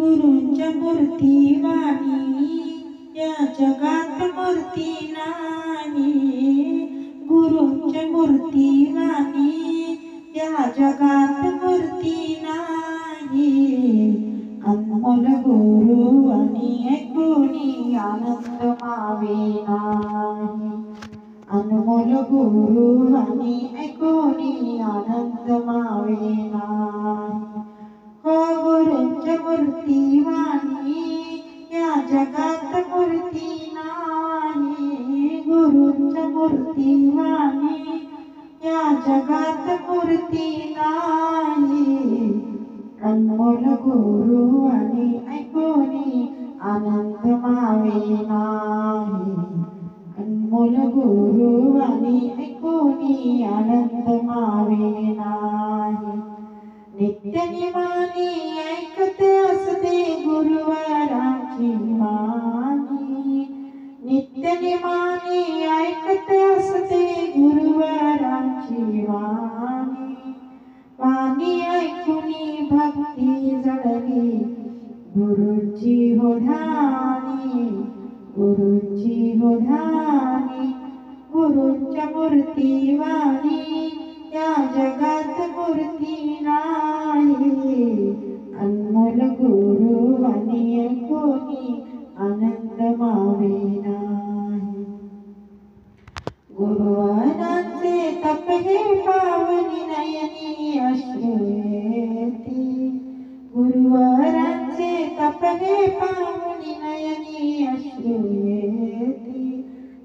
गुरूंच्या मूर्ती वाणी या जगात मूर्ती नाही। गुरूंच्या मूर्ती वाणी या जगात मूर्ती नाही। अनमोल गुरु आणि कोणी आनंद मावे नाही। अनमोल गुरु आणि कोणी आनंद मावे नाही। हो गुरूंच्या मूर्ती वाणी या जगात मूर्ती नाही। गुरूंच्या मूर्ती वाणी या जगात मूर्ती नाही। अनमोल गुरु आणि कोणी आनंद मावे नाही। अनमोल गुरु आणि कोणी आनंद मावे नाही। नित्य नियमाने ऐकते असते गुरुवरांची वाणी। नित्य नियमाने ऐकते असते गुरुवरांची वाणी। वाणी ऐकुनी भक्ती जळली गुरूंची हो ध्यानी। गुरूंची हो ध्यानी। गुरूंच्या मूर्ती वाणी या जगात मूर्ती नाही। अनमोल गुरु आणि कोणी आनंद मावे नाही। गुरुवरांचे तप हे पावनी नयनी अश्रू येती। गुरुवरांचे तप हे पावनी नयनी अश्रू येती।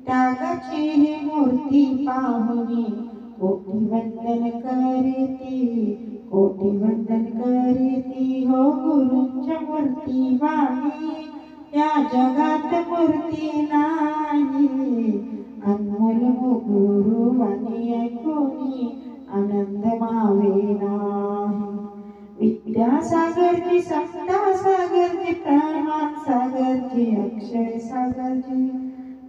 त्यागाची ही मूर्ती पाहुनी कोटी वंदन करीती। कोटी वंदन करीती हो गुरूंच्या मूर्ती वाणी या जगात मूर्ती नाही। अनमोल गुरु आणि कोणी आनंद मावे नाही। विद्यासागरची समता सागरची प्रमाण सागरची अक्षय सागरची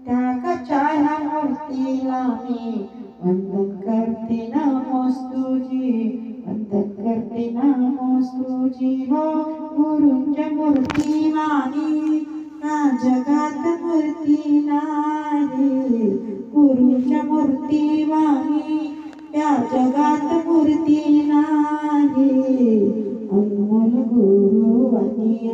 त्यागाच्या ह्या मूर्तीला मी वंदन करते नमोस्तुजी। वंदन करते नमोस्तुजी हो गुरूंच्या मूर्ती वाणी या जगात मूर्ती नाही। गुरूंच्या मूर्ती वाणी या जगात मूर्ती नाही। अनमोल गुरु आणि